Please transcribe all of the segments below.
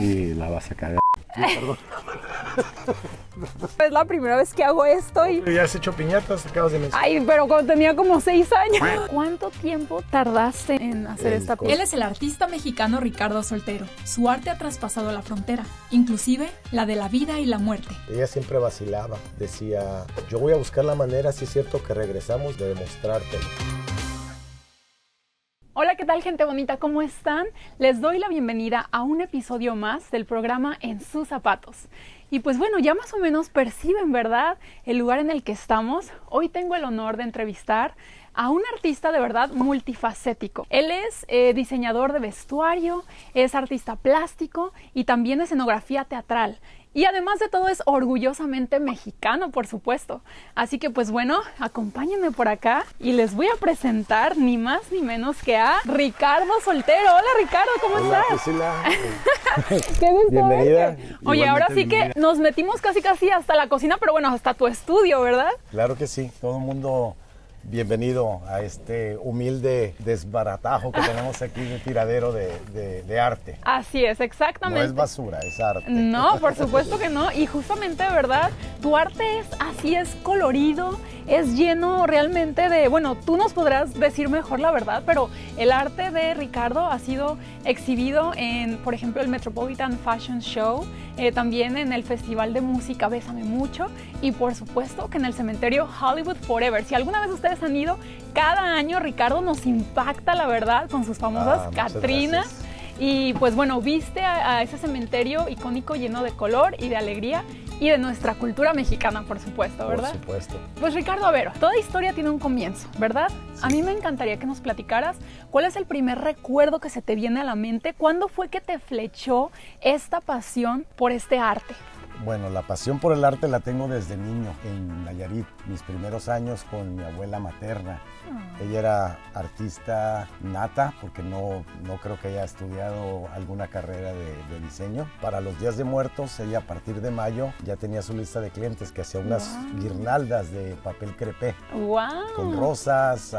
y la vas a cagar. Perdón. Es la primera vez que hago esto y... ¿Ya has hecho piñatas? Acabas de mencionar. Ay, pero cuando tenía como 6 años. ¿Cuánto tiempo tardaste en hacer esta pieza? Él es el artista mexicano Ricardo Soltero. Su arte ha traspasado la frontera, inclusive la de la vida y la muerte. Ella siempre vacilaba, decía, yo voy a buscar la manera, si es cierto que regresamos, de demostrártelo. Hola, ¿qué tal, gente bonita? ¿Cómo están? Les doy la bienvenida a un episodio más del programa En sus zapatos. Y pues bueno, ya más o menos perciben, ¿verdad?, el lugar en el que estamos. Hoy tengo el honor de entrevistar a un artista de verdad multifacético. Él es diseñador de vestuario, es artista plástico y también de escenografía teatral. Y además de todo es orgullosamente mexicano, por supuesto. Así que pues bueno, acompáñenme por acá y les voy a presentar ni más ni menos que a Ricardo Soltero. Hola Ricardo, ¿cómo estás? Priscila. Qué gusto Bienvenida. verte. Oye, ahora sí que nos metimos casi hasta la cocina, pero bueno, hasta tu estudio, ¿verdad? Claro que sí, todo el mundo bienvenido a este humilde desbaratajo que tenemos aquí de tiradero de arte. Así es, exactamente. No es basura, es arte. No, por supuesto que no. Y justamente, de verdad, tu arte es así, es colorido, es lleno realmente de... Bueno, tú nos podrás decir mejor la verdad, pero el arte de Ricardo ha sido exhibido en, por ejemplo, el Metropolitan Fashion Show, también en el Festival de Música Bésame Mucho y, por supuesto, que en el cementerio Hollywood Forever. Si alguna vez ustedes han ido, cada año Ricardo nos impacta, la verdad, con sus famosas Catrinas. Gracias. Y pues bueno, viste a ese cementerio icónico lleno de color y de alegría y de nuestra cultura mexicana, por supuesto, ¿verdad? Por supuesto. Pues Ricardo, a ver, toda historia tiene un comienzo, ¿verdad? Sí. A mí me encantaría que nos platicaras cuál es el primer recuerdo que se te viene a la mente. ¿Cuándo fue que te flechó esta pasión por este arte? Bueno, la pasión por el arte la tengo desde niño, en Nayarit, mis primeros años con mi abuela materna. Ella era artista nata, porque no creo que haya estudiado alguna carrera de diseño. Para los Días de Muertos, ella a partir de mayo ya tenía su lista de clientes que hacía unas guirnaldas de papel crepé. Con rosas,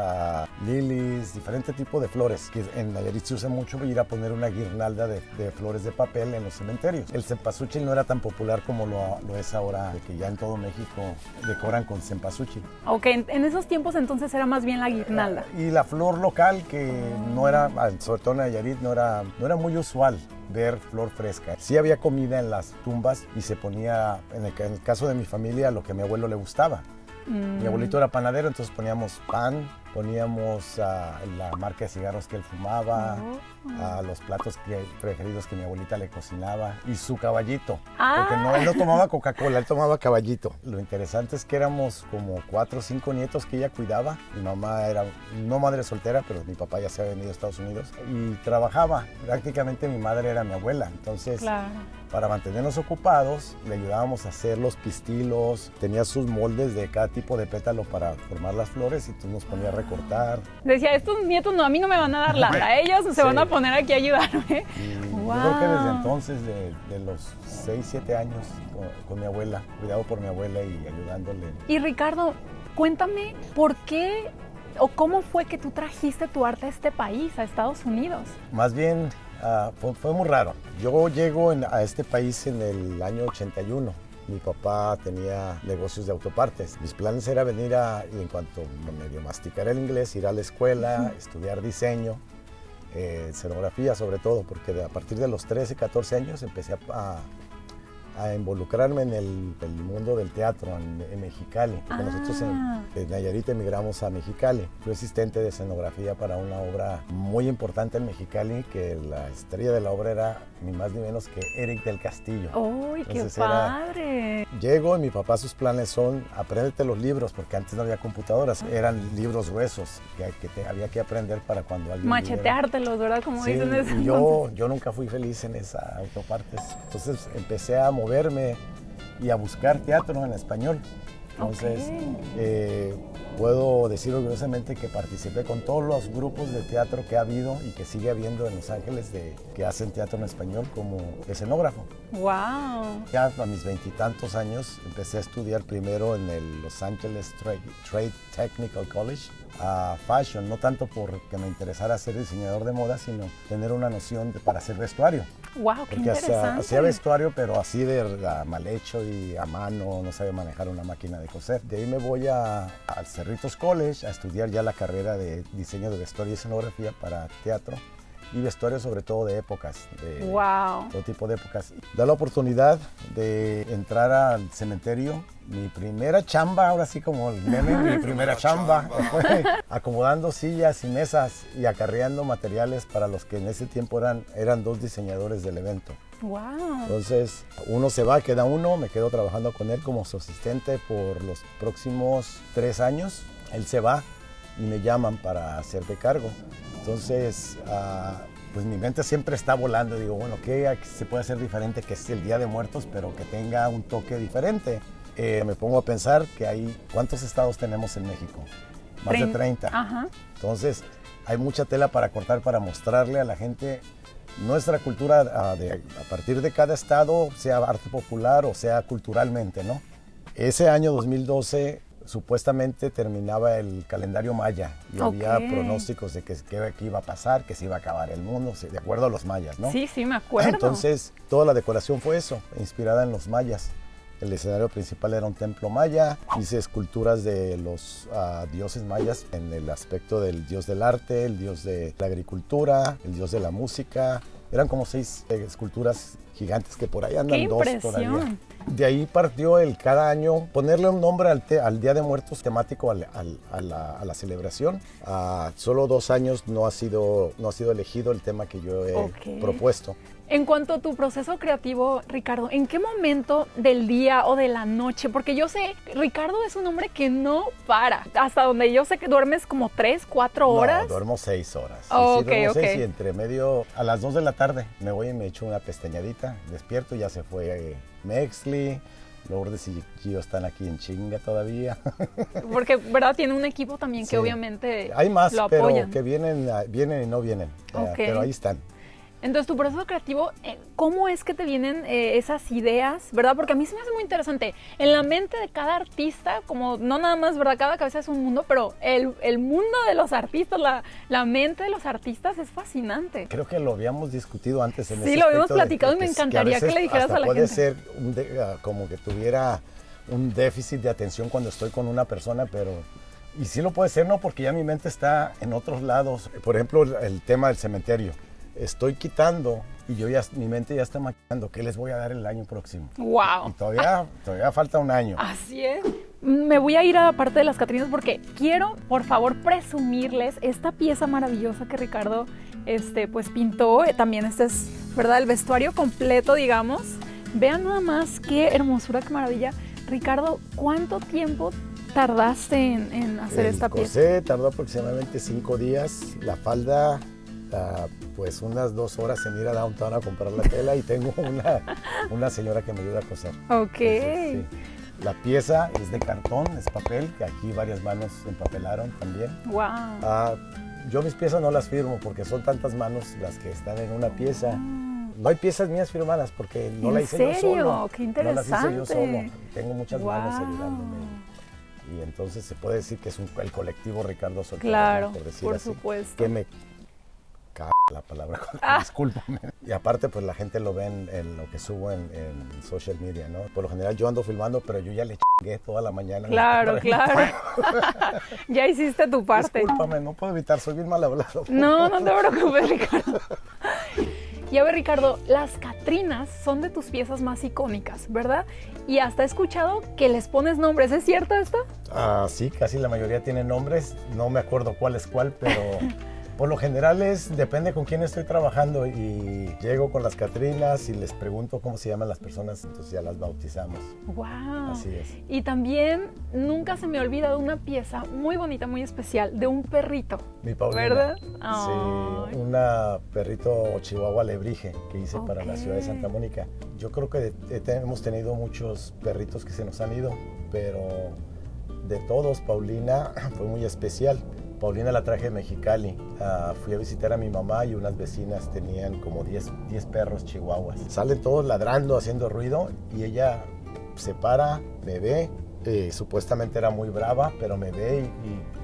lilies, diferente tipo de flores. Que en Nayarit se usa mucho ir a poner una guirnalda de flores de papel en los cementerios. El cempasúchil no era tan popular como lo es ahora, de que ya en todo México decoran con cempasúchil. Ok, en esos tiempos entonces era más bien la guirnalda. Y la flor local, que no era, sobre todo en Nayarit, no era muy usual ver flor fresca. Sí había comida en las tumbas y se ponía, en el caso de mi familia, lo que a mi abuelo le gustaba. Mi abuelito era panadero, entonces poníamos pan, poníamos la marca de cigarros que él fumaba, los platos preferidos que mi abuelita le cocinaba y su caballito. Porque él no tomaba Coca-Cola, él tomaba caballito. Lo interesante es que éramos como 4 o 5 nietos que ella cuidaba. Mi mamá era no madre soltera, pero mi papá ya se había venido a Estados Unidos y trabajaba. Prácticamente mi madre era mi abuela, entonces... Claro. Para mantenernos ocupados, le ayudábamos a hacer los pistilos, tenía sus moldes de cada tipo de pétalo para formar las flores y tú nos ponía a recortar. Decía, estos nietos a mí no me van a dar lata, ellos se van a poner aquí a ayudarme. Yo creo que desde entonces, de los 6, 7 años, con mi abuela, cuidado por mi abuela y ayudándole. Y Ricardo, cuéntame, ¿por qué o cómo fue que tú trajiste tu arte a este país, a Estados Unidos? Más bien... fue muy raro. Yo llego a este país en el año 81. Mi papá tenía negocios de autopartes. Mis planes era venir y en cuanto medio masticar el inglés, ir a la escuela, estudiar diseño, escenografía sobre todo, porque a partir de los 13, 14 años empecé a involucrarme en el mundo del teatro en Mexicali. Porque nosotros en Nayarit emigramos a Mexicali. Fui asistente de escenografía para una obra muy importante en Mexicali, que la estrella de la obra era ni más ni menos que Eric del Castillo. ¡Uy, qué padre! Llego y mi papá, sus planes son, apréndete los libros, porque antes no había computadoras, eran libros gruesos que había que aprender para cuando alguien macheteártelos, ¿verdad? Como dicen eso. Y yo nunca fui feliz en esa autopartes. Entonces empecé a moverme y a buscar teatro en español. Entonces, puedo decir orgullosamente que participé con todos los grupos de teatro que ha habido y que sigue habiendo en Los Ángeles que hacen teatro en español como escenógrafo. ¡Wow! Ya a mis 20 y tantos años empecé a estudiar primero en el Los Angeles Trade Technical College a fashion, no tanto porque me interesara ser diseñador de moda, sino tener una noción para hacer vestuario. ¡Wow! ¡Qué Porque interesante! hacía vestuario, pero así de mal hecho y a mano, no sabía manejar una máquina de coser. De ahí me voy al Cerritos College a estudiar ya la carrera de diseño de vestuario y escenografía para teatro y vestuario sobre todo de épocas, de ¡Wow! todo tipo de épocas. Da la oportunidad de entrar al cementerio. Mi primera chamba, ahora sí como el meme, mi primera chamba fue acomodando sillas y mesas y acarreando materiales para los que en ese tiempo eran 2 diseñadores del evento. ¡Wow! Entonces uno se va, queda uno, me quedo trabajando con él como su asistente por los próximos 3 años. Él se va y me llaman para hacerme cargo. Entonces, pues mi mente siempre está volando. Digo, bueno, ¿qué se puede hacer diferente? Que es el Día de Muertos, pero que tenga un toque diferente. Me pongo a pensar que ¿cuántos estados tenemos en México? Más de 30. Ajá. Entonces, hay mucha tela para cortar para mostrarle a la gente nuestra cultura a partir de cada estado, sea arte popular o sea culturalmente, ¿no? Ese año 2012 supuestamente terminaba el calendario maya y había pronósticos de que iba a pasar, que se iba a acabar el mundo, de acuerdo a los mayas, ¿no? Sí, me acuerdo. Entonces, toda la decoración fue eso, inspirada en los mayas. El escenario principal era un templo maya. Hice esculturas de los dioses mayas en el aspecto del dios del arte, el dios de la agricultura, el dios de la música. Eran como 6 esculturas gigantes que por ahí andan. ¡Qué 2 impresión! todavía. De ahí partió cada año ponerle un nombre al Día de Muertos temático a la celebración. Solo 2 años no ha sido elegido el tema que yo he propuesto. En cuanto a tu proceso creativo, Ricardo, ¿en qué momento del día o de la noche? Porque yo sé, Ricardo es un hombre que no para. Hasta donde yo sé que duermes como 3, 4 horas. No, duermo 6 horas. Oh, sí, duermo 6 y entre medio, a las 2 de la tarde me voy y me echo una pestañadita, despierto, ya se fue Mexli, Lourdes y Gio están aquí en chinga todavía. Porque, ¿verdad? Tiene un equipo también que Sí. obviamente Hay más, lo pero apoyan. que vienen y no vienen, pero ahí están. Entonces, tu proceso creativo, ¿cómo es que te vienen esas ideas, verdad? Porque a mí se me hace muy interesante. En la mente de cada artista, como no nada más, ¿verdad? Cada cabeza es un mundo, pero el mundo de los artistas, la mente de los artistas es fascinante. Creo que lo habíamos discutido antes en Sí, lo habíamos platicado y me encantaría que le dijeras a la puede gente. ser como que tuviera un déficit de atención cuando estoy con una persona, pero... Y sí lo puede ser, ¿no? Porque ya mi mente está en otros lados. Por ejemplo, el tema del cementerio. Estoy quitando y mi mente ya está maquinando qué les voy a dar el año próximo. ¡Wow! Y todavía falta un año. Así es. Me voy a ir a la parte de las Catrinas porque quiero, por favor, presumirles esta pieza maravillosa que Ricardo pues pintó. También este es, ¿verdad? El vestuario completo, digamos. Vean nada más qué hermosura, qué maravilla. Ricardo, ¿cuánto tiempo tardaste en hacer esta pieza? El corsé tardó aproximadamente 5 días. La falda... pues unas 2 horas en ir a Downtown a comprar la tela y tengo una señora que me ayuda a coser. Ok. Entonces, sí. La pieza es de cartón, es papel, que aquí varias manos empapelaron también. Wow. Yo mis piezas no las firmo porque son tantas manos las que están en una pieza. No hay piezas mías firmadas porque no la hice yo solo. ¿En serio? ¡Qué interesante! No las hice yo solo. Tengo muchas manos ayudándome. Y entonces se puede decir que es el colectivo Ricardo Soltero. Claro, por decir por así, supuesto. Que me la palabra, discúlpame. Y aparte, pues la gente lo ve en lo que subo en social media, ¿no? Por lo general yo ando filmando, pero yo ya le chingué toda la mañana. Claro. Ya hiciste tu parte. Discúlpame, no puedo evitar, soy bien mal hablado. No te preocupes, Ricardo. Y a ver, Ricardo, las Catrinas son de tus piezas más icónicas, ¿verdad? Y hasta he escuchado que les pones nombres, ¿es cierto esto? Sí, casi la mayoría tienen nombres. No me acuerdo cuál es cuál, pero... Por lo general depende con quién estoy trabajando y llego con las Catrinas y les pregunto cómo se llaman las personas, entonces ya las bautizamos. ¡Wow! Así es. Y también nunca se me olvida de una pieza muy bonita, muy especial, de un perrito. Mi Paulina. ¿Verdad? Sí, un perrito chihuahua alebrije que hice para la ciudad de Santa Mónica. Yo creo que hemos tenido muchos perritos que se nos han ido, pero de todos, Paulina fue muy especial. Paulina la traje de Mexicali. Fui a visitar a mi mamá y unas vecinas tenían como 10 perros chihuahuas. Salen todos ladrando, haciendo ruido y ella se para, me ve. Supuestamente era muy brava, pero me ve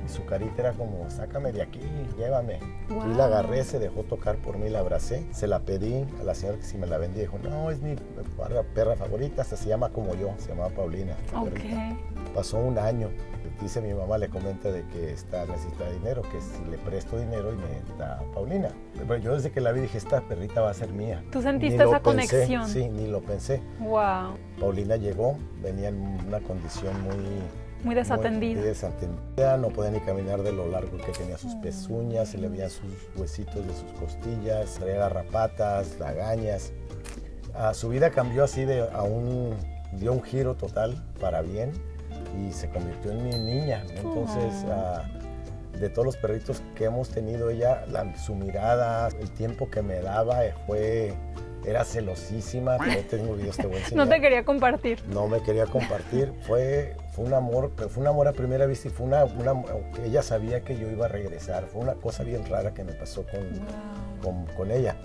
y su carita era como, sácame de aquí, llévame. Wow. Y la agarré, se dejó tocar por mí, la abracé, se la pedí a la señora que si me la vendía. Dijo, no, es mi perra favorita, hasta se llama como yo, se llamaba Paulina. Ok. Pasó un año. Dice mi mamá, le comenta de que necesita dinero, que si le presto dinero y me da Paulina. Pero yo desde que la vi dije, esta perrita va a ser mía. ¿Tú sentiste esa conexión? Sí, ni lo pensé. Wow. Paulina llegó, venía en una condición muy desatendida. Muy desatendida, no podía ni caminar de lo largo que tenía sus pezuñas, se le veían sus huesitos de sus costillas, traía garrapatas, lagañas. Su vida cambió así dio un giro total para bien y se convirtió en mi niña. Entonces, de todos los perritos que hemos tenido, ella, su mirada, el tiempo que me daba era celosísima. Pero tengo videos, te voy a enseñar. No te quería compartir. No me quería compartir. Fue un amor, pero fue un amor a primera vista y fue que ella sabía que yo iba a regresar. Fue una cosa bien rara que me pasó con ella.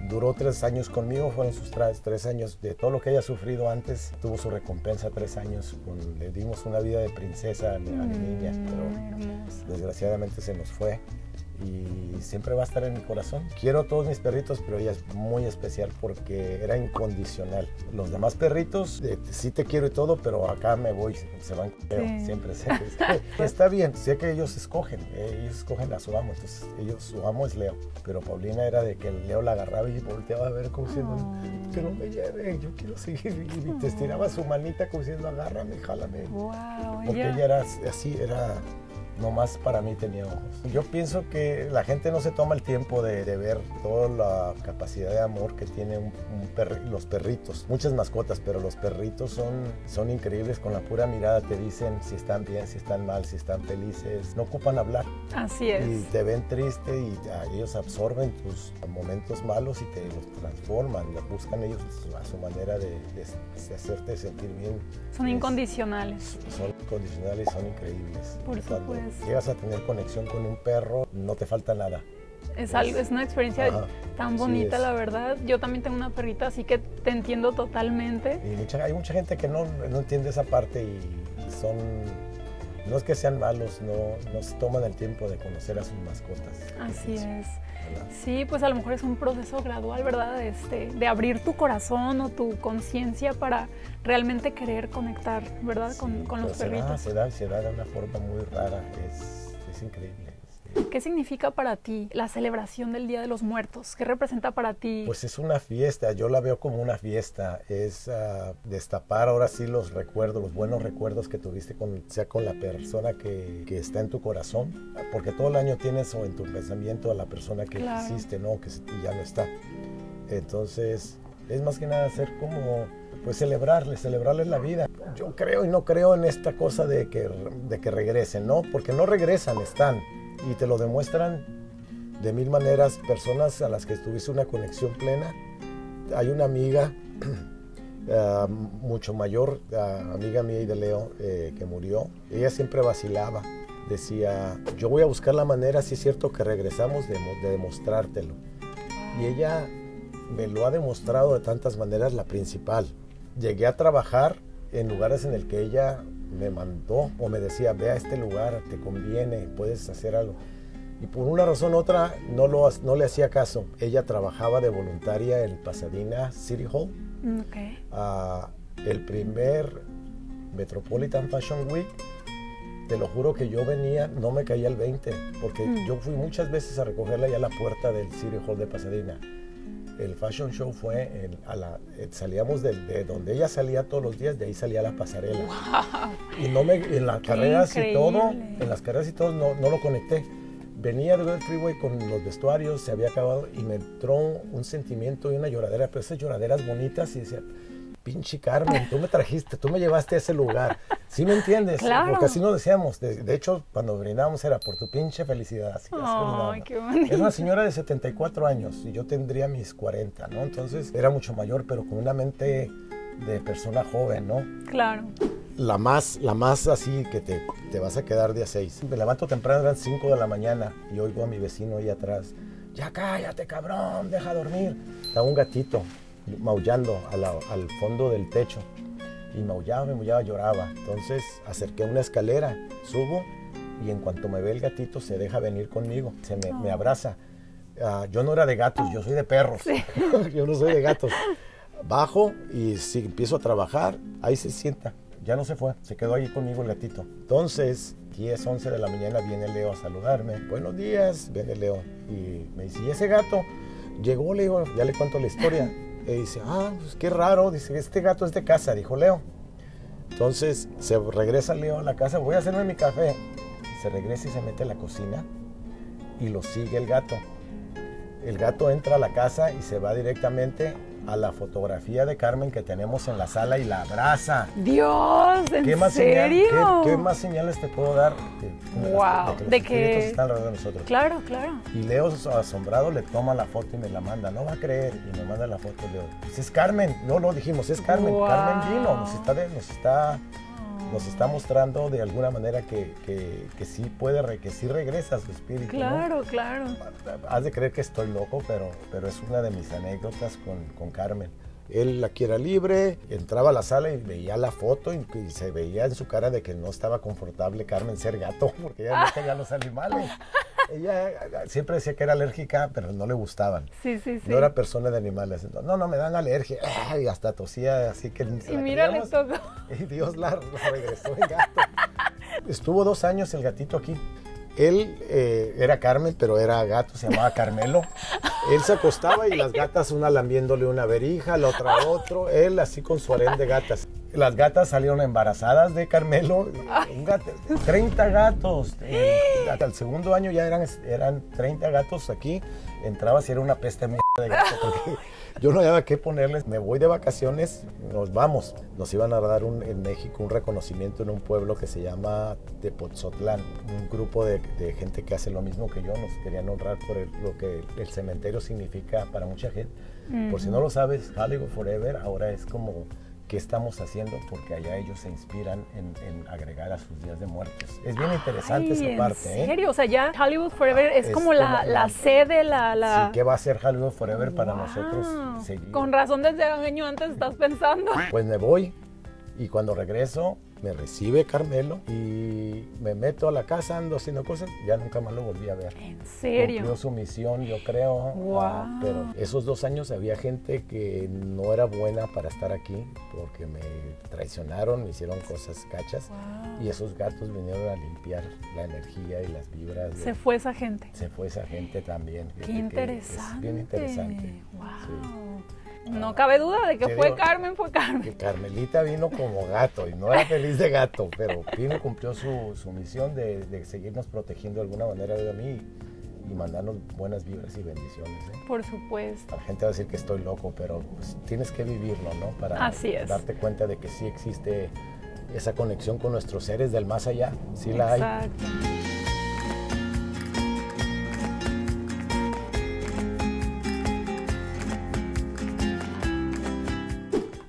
Duró 3 años conmigo, fueron sus 3 años de todo lo que ella ha sufrido antes. Tuvo su recompensa 3 años, le dimos una vida de princesa a mi niña, pero desgraciadamente se nos fue. Y siempre va a estar en mi corazón. Quiero a todos mis perritos, pero ella es muy especial porque era incondicional. Los demás perritos, sí te quiero y todo, pero acá me voy, se van con Leo, siempre. Está bien, sé que ellos escogen a su amo, entonces su amo es Leo. Pero Paulina era de que Leo la agarraba y volteaba a ver como diciendo, que no me lleve, yo quiero seguir. Y te estiraba su manita como diciendo, agárrame, jálame. Wow, porque ella era así, nomás para mí tenía ojos. Yo pienso que la gente no se toma el tiempo de ver toda la capacidad de amor que tienen los perritos. Muchas mascotas, pero los perritos son increíbles. Con la pura mirada te dicen si están bien, si están mal, si están felices. No ocupan hablar. Así es. Y te ven triste y ellos absorben tus momentos malos y te los transforman. Buscan ellos a su manera de hacerte sentir bien. Son incondicionales. Son incondicionales, son increíbles. Por supuesto. Llegas a tener conexión con un perro, no te falta nada. Es una experiencia tan bonita, la verdad. Yo también tengo una perrita, así que te entiendo totalmente. Y hay mucha gente que no entiende esa parte y no es que sean malos, no se toman el tiempo de conocer a sus mascotas. Así es. Sí, pues a lo mejor es un proceso gradual, ¿verdad? De abrir tu corazón o tu conciencia para realmente querer conectar, ¿verdad? Con los perritos. Se da de una forma muy rara, es increíble. ¿Qué significa para ti la celebración del Día de los Muertos? ¿Qué representa para ti? Pues es una fiesta, yo la veo como una fiesta. Es destapar ahora sí los recuerdos, los buenos recuerdos que tuviste sea con la persona que está en tu corazón. Porque todo el año tienes en tu pensamiento a la persona que quisiste, ¿no? Y ya no está. Entonces, es más que nada hacer como, pues celebrarles la vida. Yo creo y no creo en esta cosa de que regresen, ¿no? Porque no regresan, están. Y te lo demuestran de mil maneras, personas a las que tuviste una conexión plena. Hay una amiga mucho mayor, amiga mía y de Leo, que murió. Ella siempre vacilaba, decía, yo voy a buscar la manera, si es cierto que regresamos, de demostrártelo. Y ella me lo ha demostrado de tantas maneras, la principal. Llegué a trabajar en lugares en el que ella me mandó o me decía, ve a este lugar, te conviene, puedes hacer algo. Y por una razón u otra no le hacía caso. Ella trabajaba de voluntaria en Pasadena City Hall. Okay. El primer Metropolitan Fashion Week, te lo juro que yo venía, no me caía el 20, porque yo fui muchas veces a recogerla ya a la puerta del City Hall de Pasadena. El fashion show fue, salíamos de donde ella salía todos los días, de ahí salía la pasarela. Wow. Y en las carreras y todo, no lo conecté. Venía del freeway con los vestuarios, se había acabado y me entró un sentimiento y una lloradera, pero esas lloraderas bonitas y decía, pinche Carmen, tú me trajiste, tú me llevaste a ese lugar. ¿Sí me entiendes? Claro. Porque así nos decíamos. De hecho, cuando brindábamos era por tu pinche felicidad. Así, ¡ay, qué bonito! Es una señora de 74 años y yo tendría mis 40, ¿no? Entonces era mucho mayor, pero con una mente de persona joven, ¿no? Claro. La más así que te vas a quedar día 6. Me levanto temprano, eran 5 de la mañana y oigo a mi vecino ahí atrás. Ya cállate, cabrón, deja dormir. Estaba un gatito maullando al fondo del techo y maullaba, lloraba. Entonces acerqué una escalera, subo y en cuanto me ve el gatito se deja venir conmigo, me abraza. Yo no era de gatos, yo soy de perros. Sí. Yo no soy de gatos. Bajo y si empiezo a trabajar, ahí se sienta. Ya no se fue, se quedó ahí conmigo el gatito. Entonces, 10, 11 de la mañana viene Leo a saludarme. Buenos días, viene Leo y me dice, ¿y ese gato? Llegó, le digo, ya le cuento la historia. Y dice, pues qué raro, dice, este gato es de casa, dijo Leo. Entonces, se regresa Leo a la casa, voy a hacerme mi café. Se regresa y se mete a la cocina y lo sigue el gato. El gato entra a la casa y se va directamente a la fotografía de Carmen que tenemos en la sala y la abraza. Dios, ¿en serio? ¿Qué más señales te puedo dar? Wow, de que los espíritus están alrededor de nosotros. Claro, claro. Y Leo, asombrado, le toma la foto y me la manda. No va a creer. Y me manda la foto. Leo, pues es Carmen. No lo dijimos, es Carmen. Wow. Carmen vino, nos está mostrando de alguna manera que sí puede, que sí regresa a su espíritu. Claro, ¿no? Claro. Has de creer que estoy loco, pero es una de mis anécdotas con Carmen. Él aquí era libre, entraba a la sala y veía la foto y se veía en su cara de que no estaba confortable Carmen ser gato, porque ella no quería los animales. Ella siempre decía que era alérgica, pero no le gustaban. Sí. No era persona de animales. No, me dan alergia. Y hasta tosía, así que... Y mira, le tocó. Y Dios la regresó en gato. Estuvo 2 años el gatito aquí. Él era Carmen, pero era gato, se llamaba Carmelo. Él se acostaba y las gatas, una lambiéndole una verija, la otra otro. Él así con su harén de gatas. Las gatas salieron embarazadas de Carmelo. 30 gatos. Hasta el segundo año ya eran 30 gatos aquí. Entrabas y era una peste de gato porque yo no había qué ponerles. Me voy de vacaciones, nos vamos. Nos iban a dar en México un reconocimiento en un pueblo que se llama Tepotzotlán. Un grupo de gente que hace lo mismo que yo. Nos querían honrar por lo que el cementerio significa para mucha gente. Por si no lo sabes, Hollywood Forever ahora es como... ¿Qué estamos haciendo? Porque allá ellos se inspiran en agregar a sus días de muertos. Es bien interesante esa parte. ¿En serio? O sea, ya Hollywood Forever es como la sede, Sí, ¿qué va a ser Hollywood Forever para nosotros seguir? Con razón desde un año antes estás pensando. Pues me voy y cuando regreso me recibe Carmelo y me meto a la casa, ando haciendo cosas, ya nunca más lo volví a ver. ¿En serio? Cumplió su misión, yo creo. Wow. Pero esos 2 años había gente que no era buena para estar aquí porque me traicionaron, me hicieron cosas gachas. Wow. Y esos gatos vinieron a limpiar la energía y las vibras. Se fue esa gente. Se fue esa gente también. Qué interesante. Es bien interesante. Wow. Sí. No cabe duda de que fue Carmen. Que Carmelita vino como gato y no era feliz de gato, pero vino y cumplió su misión de seguirnos protegiendo de alguna manera de mí y mandarnos buenas vibras y bendiciones. Por supuesto. La gente va a decir que estoy loco, pero pues, tienes que vivirlo, ¿no? Para darte cuenta de que sí existe esa conexión con nuestros seres del más allá. Sí la hay. Exacto.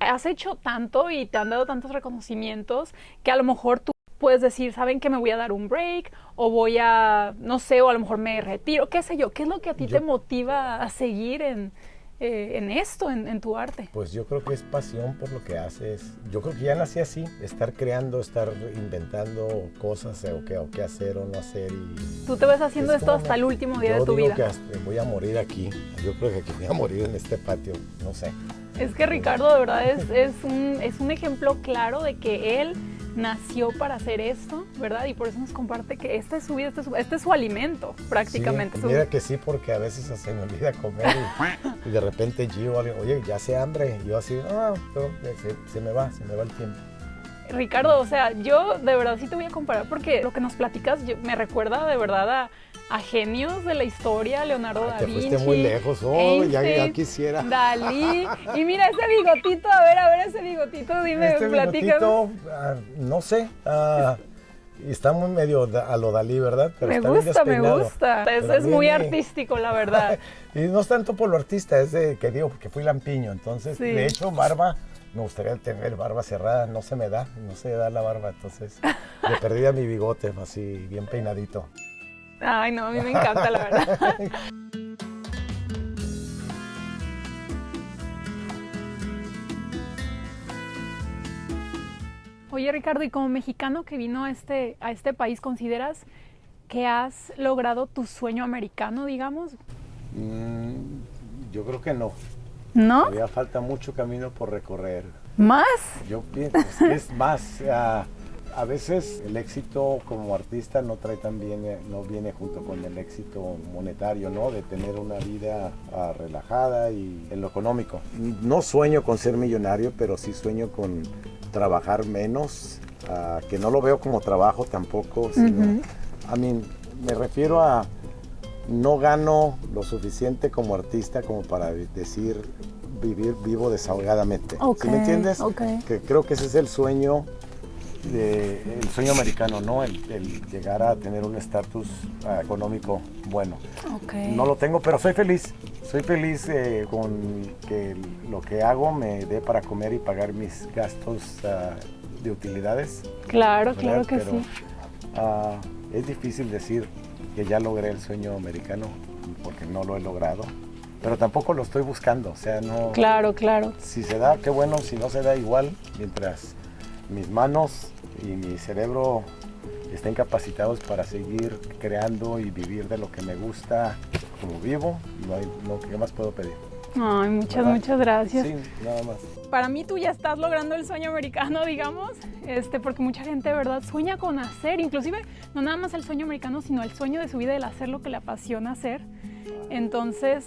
Has hecho tanto y te han dado tantos reconocimientos que a lo mejor tú puedes decir, ¿saben qué? Me voy a dar un break o voy a, no sé, o a lo mejor me retiro, qué sé yo. ¿Qué es lo que a ti te motiva a seguir en esto, en tu arte? Pues yo creo que es pasión por lo que haces. Yo creo que ya nací así, estar creando, estar inventando cosas o qué hacer o no hacer. Y tú te ves haciendo esto hasta el último día de tu vida. Yo digo que voy a morir aquí. Yo creo que aquí voy a morir en este patio, no sé. Es que Ricardo de verdad es un ejemplo claro de que él nació para hacer esto, ¿verdad? Y por eso nos comparte que esta es su vida, este es su alimento, prácticamente. Sí, mira que sí, porque a veces se me olvida comer y de repente Gio, oye, ya hace hambre. Y yo así, se me va el tiempo. Ricardo, o sea, yo de verdad sí te voy a comparar porque lo que nos platicas me recuerda de verdad a genios de la historia, Leonardo da Vinci. Te fuiste muy lejos, ya quisiera. Dalí, y mira ese bigotito, a ver ese bigotito, dime, platícame. No sé, está muy medio a lo Dalí, ¿verdad? Pero me gusta, es muy artístico, la verdad. Y no es tanto por lo artista, es de que digo, porque fui lampiño, entonces, de hecho, barba, me gustaría tener barba cerrada, no se me da la barba, entonces, le perdí a mi bigote, así, bien peinadito. Ay, no, a mí me encanta, la verdad. Oye, Ricardo, y como mexicano que vino a este país, ¿consideras que has logrado tu sueño americano, digamos? Yo creo que no. ¿No? Todavía falta mucho camino por recorrer. ¿Más? Yo pienso que es más. A veces el éxito como artista no viene junto con el éxito monetario, ¿no? De tener una vida relajada y en lo económico. No sueño con ser millonario, pero sí sueño con trabajar menos, que no lo veo como trabajo tampoco, sino, me refiero a no gano lo suficiente como artista como para decir vivo desahogadamente. Okay, ¿Sí me entiendes? okay. Que creo que ese es el sueño americano, ¿no? El llegar a tener un estatus económico bueno. Okay. No lo tengo, pero soy feliz. Soy feliz con que lo que hago me dé para comer y pagar mis gastos de utilidades. Claro, ¿verdad? claro que Pero, sí. Es difícil decir que ya logré el sueño americano porque no lo he logrado, pero tampoco lo estoy buscando, o sea, no. Claro, claro. Si se da, qué bueno, si no se da, igual, mientras mis manos y mi cerebro estén capacitados para seguir creando y vivir de lo que me gusta como vivo, ¿qué más puedo pedir? Ay, muchas, ¿verdad? muchas gracias. Sí, nada más. Para mí tú ya estás logrando el sueño americano, digamos, porque mucha gente de verdad sueña con hacer, inclusive no nada más el sueño americano, sino el sueño de su vida, el hacer lo que le apasiona hacer. Entonces,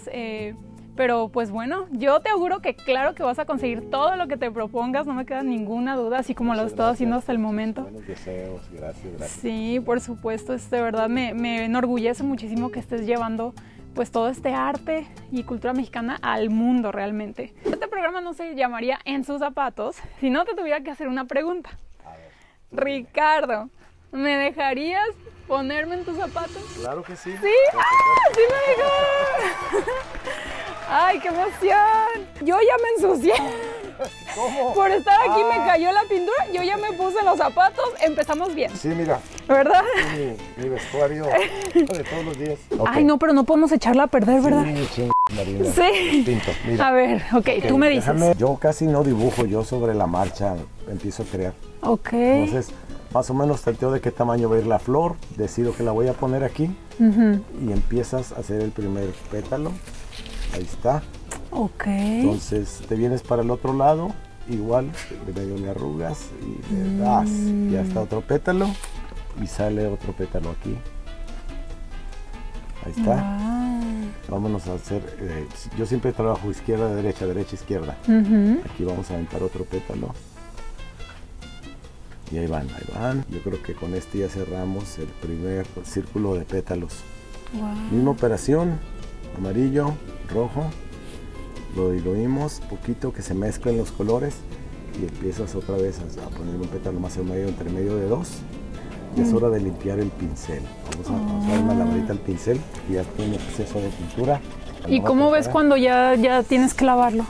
pero pues bueno, yo te auguro que claro que vas a conseguir todo lo que te propongas, no me queda ninguna duda, así como lo he estado haciendo hasta el momento. Buenos deseos, gracias. Sí, por supuesto, de verdad me enorgullece muchísimo que estés llevando pues todo este arte y cultura mexicana al mundo realmente. Este programa no se llamaría En sus zapatos si no te tuviera que hacer una pregunta. A ver, Ricardo, ¿me dejarías ponerme en tus zapatos? claro que sí. ¿Sí? ¡Ah! ¡Sí me dejó! ¡Ay, qué emoción! Yo ya me ensucié. ¿Cómo? Por estar aquí me cayó la pintura, yo ya me puse los zapatos, empezamos bien, Sí, mira, ¿verdad? mi vestuario de todos los días. Okay. Ay, no, pero no podemos echarla a perder, ¿verdad? Sí, Marina. Sí. Pinto, mira. A ver, ok, tú me dices. Yo casi no dibujo, yo sobre la marcha empiezo a crear. Ok. Entonces, más o menos tanteo de qué tamaño va a ir la flor, decido que la voy a poner aquí y empiezas a hacer el primer pétalo. Ahí está. Ok. Entonces te vienes para el otro lado, igual, de medio le arrugas y le das. Ya está otro pétalo y sale otro pétalo aquí. Ahí está. Wow. Vámonos a hacer, yo siempre trabajo izquierda, derecha, izquierda. Aquí vamos a aventar otro pétalo. Y ahí van. Yo creo que con este ya cerramos el primer círculo de pétalos. Wow. Misma operación, amarillo, rojo. Lo diluimos, poquito que se mezclen los colores y empiezas otra vez a poner un pétalo más en medio, entre medio de dos. Y es hora de limpiar el pincel. Vamos a dar una lavadita al pincel y ya tiene exceso de pintura. ¿Y cómo ves cuando ya tienes que lavarlo?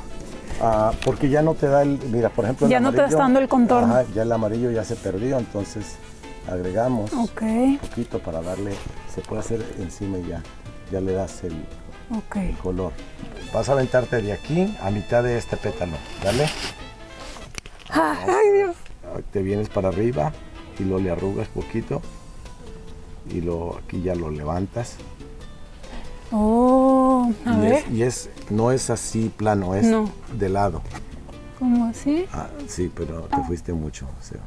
Porque ya no te da mira, por ejemplo, Ya no te está dando el contorno. Ya el amarillo ya se perdió, entonces agregamos un poquito para darle, se puede hacer encima y ya le das el color. Vas a aventarte de aquí a mitad de este pétalo, ¿vale? Ay, Dios. Te vienes para arriba y lo le arrugas poquito y aquí ya lo levantas. Oh, a ver. No es así plano, es de lado. ¿Cómo así? Sí, pero te fuiste mucho. O sea.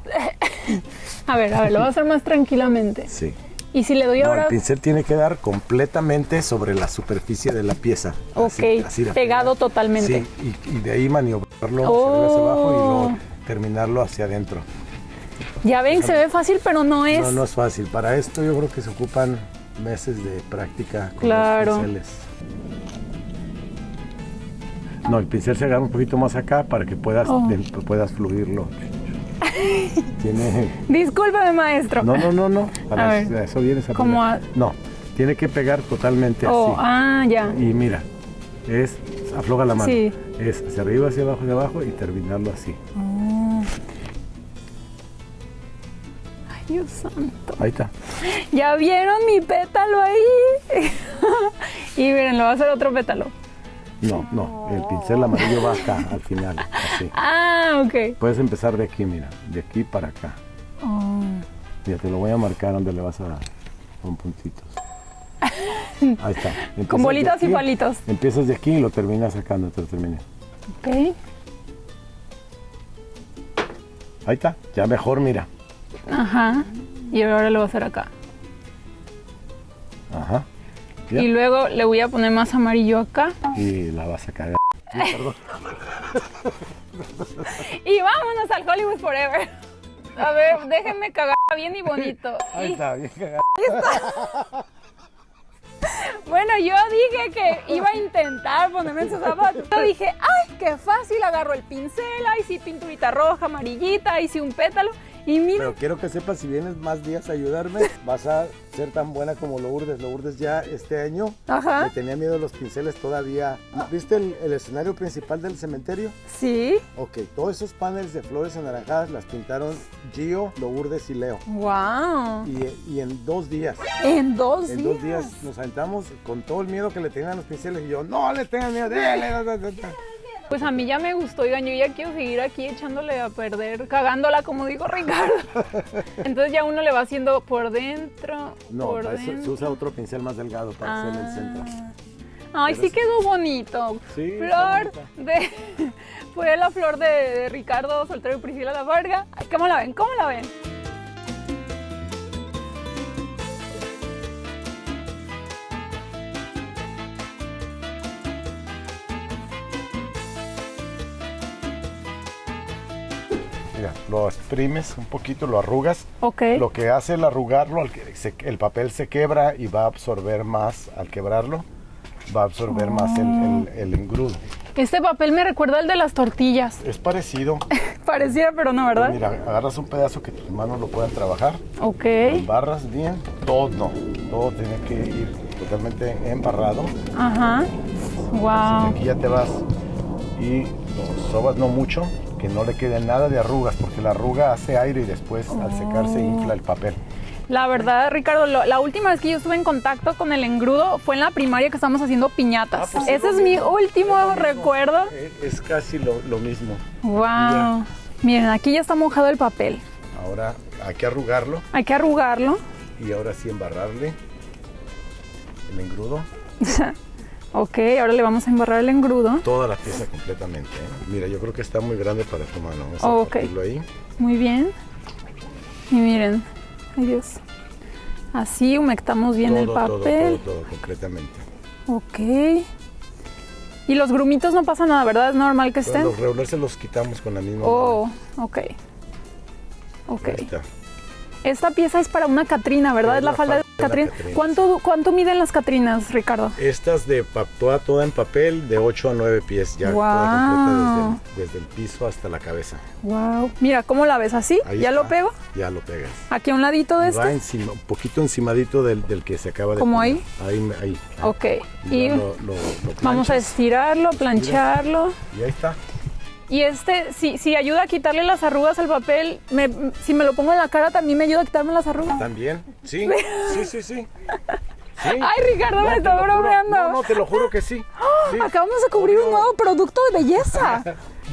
A ver, lo voy a hacer más tranquilamente. Sí. Y si le doy ahora... El pincel tiene que dar completamente sobre la superficie de la pieza. Así pegado totalmente. Sí, y de ahí maniobrarlo hacia abajo y luego terminarlo hacia adentro. Ya ven, se ve fácil, pero no es... No es fácil. Para esto yo creo que se ocupan meses de práctica con los pinceles. No, el pincel se agarra un poquito más acá para que puedas fluirlo. Discúlpeme, maestro. No. Eso vienes a poner. No, tiene que pegar totalmente así. Ya. Y mira, afloja la mano. Sí. Es hacia arriba, hacia abajo y terminarlo así. Ay, Dios santo. Ahí está. ¿Ya vieron mi pétalo ahí? Y miren, lo voy a hacer otro pétalo. No, el pincel amarillo va acá, al final, así. Ah, ok. Puedes empezar de aquí, mira, de aquí para acá. Oh. Mira, te lo voy a marcar donde le vas a dar, con puntitos. Ahí está. Empiezas Con bolitas de y aquí, palitos. Empiezas de aquí y lo terminas sacando, te lo terminé. Ok. Ahí está, ya mejor, mira. Ajá. Y ahora lo voy a hacer acá. Ajá. Ya. Y luego le voy a poner más amarillo acá. Y la vas a cagar. Sí, perdón. Y vámonos al Hollywood Forever. A ver, déjenme cagar bien y bonito. Ahí está, bien cagado. Bueno, yo dije que iba a intentar ponerme en sus zapatos. Yo dije, ay, qué fácil, agarro el pincel, ay, sí, pinturita roja, amarillita, ay, sí, un pétalo. Y mira, Pero quiero que sepas, si vienes más días a ayudarme, vas a ser tan buena como Lourdes. Lourdes ya este año ajá, le tenía miedo a los pinceles todavía. ¿Viste el escenario principal del cementerio? sí, Ok, todos esos paneles de flores anaranjadas las pintaron Gio, Lourdes y Leo. wow. Y en 2 días. En dos En días. 2 días nos aventamos con todo el miedo que le tenían a los pinceles. Y yo, no le tengan miedo, dale. Pues a mí ya me gustó, oigan, yo ya quiero seguir aquí echándole a perder, cagándola, como dijo Ricardo. Entonces ya uno le va haciendo por dentro, No, por para eso se dentro. usa otro pincel más delgado para hacer el centro. Ay, Pero sí sí. quedó bonito. Sí, Flor está de... Fue la flor de Ricardo Soltero y Priscila La Varga. Ay, ¿cómo la ven? ¿Cómo la ven? Mira, lo exprimes un poquito, lo arrugas. Ok. Lo que hace el arrugarlo, el papel se quebra y va a absorber más, al quebrarlo, va a absorber más el engrudo. Este papel me recuerda al de las tortillas. Es parecido. Pareciera, pero no, ¿verdad? Mira, agarras un pedazo que tus manos lo puedan trabajar, Ok. embarras bien, todo tiene que ir totalmente embarrado. Ajá. Wow. Aquí ya te vas y lo sobas no mucho, que no le quede nada de arrugas, porque la arruga hace aire y después al secarse infla el papel. La verdad, Ricardo, la última vez que yo estuve en contacto con el engrudo fue en la primaria que estábamos haciendo piñatas. Pues Ese es mi último recuerdo. Es casi lo mismo. Wow. Miren, aquí ya está mojado el papel. Ahora hay que arrugarlo Hay que arrugarlo. y ahora sí embarrarle el engrudo, Ok, ahora le vamos a embarrar el engrudo. toda la pieza completamente. ¿Eh? Mira, yo creo que está muy grande para tu mano. Vamos a Ok. partirlo ahí. Muy bien. Y miren, ay Dios. Así humectamos bien el papel. Todo, completamente. Ok. Y los grumitos no pasa nada, ¿verdad? Es normal que Entonces, estén. los regular se los quitamos con la misma Oh, mano. ok. Ok. Ahí está. Esta pieza es para una Catrina, ¿verdad? Es Es la la falda de falda de la Catrina. Catrina. ¿Cuánto miden las Catrinas, Ricardo? Estas de toda en papel de 8 a 9 pies, ya Guau. toda completa desde el piso hasta la cabeza. Wow. Mira, ¿cómo la ves? ¿Así? Ahí ¿Ya está. lo pego? Ya lo pegas. Aquí a un ladito de Va este. encima, un poquito encimadito del que se acaba de ¿Como poner. ahí? Ahí. Ok. Y Y ya lo vamos a planchas. estirarlo, plancharlo. Y ahí está. Y si ayuda a quitarle las arrugas al papel, si me lo pongo en la cara, ¿también me ayuda a quitarme las arrugas? ¿También? Sí. Sí. Ay, Ricardo, me te está lo juro. bromeando. No, te lo juro que sí. Sí. Acabamos de descubrir un nuevo producto de belleza.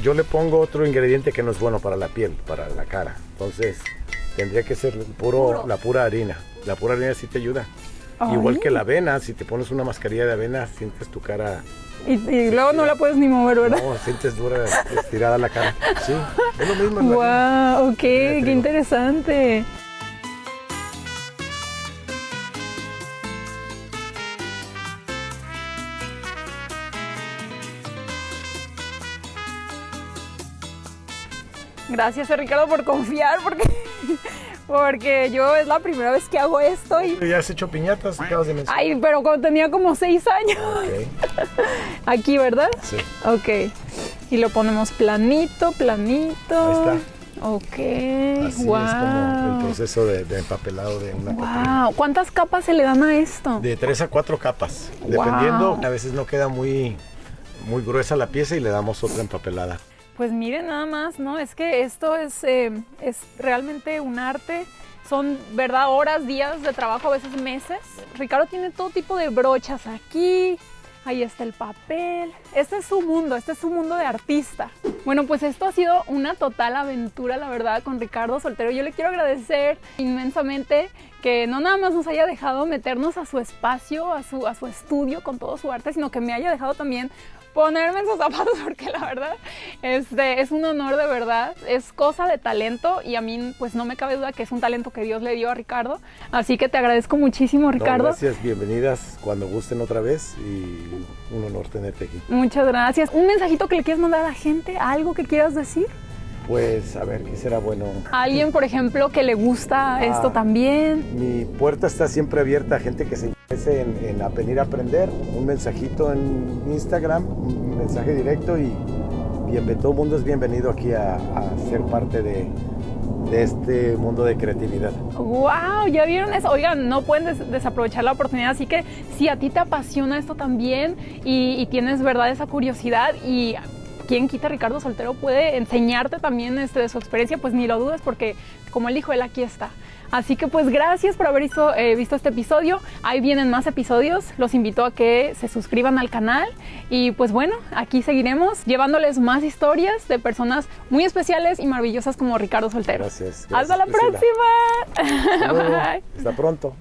Yo le pongo otro ingrediente que no es bueno para la piel, para la cara. Entonces, tendría que ser la pura harina. La pura harina sí te ayuda. Ay. Igual que la avena, si te pones una mascarilla de avena, sientes tu cara. Y luego no la puedes ni mover, ¿verdad? No, sientes dura, estirada la cara. Sí, es lo mismo. en la harina. Wow, ok, qué trigo. interesante. Gracias, Ricardo, por confiar, porque yo es la primera vez que hago esto y... ¿Ya has hecho piñatas? Acabas de mencionar. Ay, pero cuando tenía como 6 años. Ok, Aquí, ¿verdad? sí. Ok. Y lo ponemos planito. Ahí está. Ok. Así wow. es como el proceso de empapelado de una Catrina. Wow. ¿Cuántas capas se le dan a esto? De 3 a 4 capas. Wow. Dependiendo, a veces no queda muy gruesa la pieza y le damos otra empapelada. Pues miren nada más, ¿no? Es que esto es realmente un arte. Son, ¿verdad? Horas, días de trabajo, a veces meses. Ricardo tiene todo tipo de brochas aquí. Ahí está el papel. Este es su mundo de artista. Bueno, pues esto ha sido una total aventura, la verdad, con Ricardo Soltero. Yo le quiero agradecer inmensamente que no nada más nos haya dejado meternos a su espacio, a su estudio con todo su arte, sino que me haya dejado también ponerme en sus zapatos, porque la verdad es un honor, de verdad. Es cosa de talento y a mí pues no me cabe duda que es un talento que Dios le dio a Ricardo. Así que te agradezco muchísimo, Ricardo. No, gracias, bienvenidas cuando gusten otra vez y un honor tenerte aquí. Muchas gracias. ¿Un mensajito que le quieras mandar a la gente? ¿Algo que quieras decir? Pues a ver, ¿qué será bueno? ¿A alguien, por ejemplo, que le gusta esto también? Mi puerta está siempre abierta a gente que se interese en venir a aprender. Un mensajito en Instagram, un mensaje directo y todo el mundo es bienvenido aquí a ser parte de este mundo de creatividad. ¡Wow! ¿Ya vieron eso? Oigan, no pueden desaprovechar la oportunidad, así que si a ti te apasiona esto también y tienes, ¿verdad?, esa curiosidad y quien quita, Ricardo Soltero puede enseñarte también de su experiencia, pues ni lo dudes porque, como él dijo, él aquí está. Así que pues gracias por haber visto este episodio. Ahí vienen más episodios. Los invito a que se suscriban al canal. Y pues bueno, aquí seguiremos llevándoles más historias de personas muy especiales y maravillosas como Ricardo Soltero. Gracias. Hasta la Priscila. próxima. Hasta luego. Bye. Hasta pronto.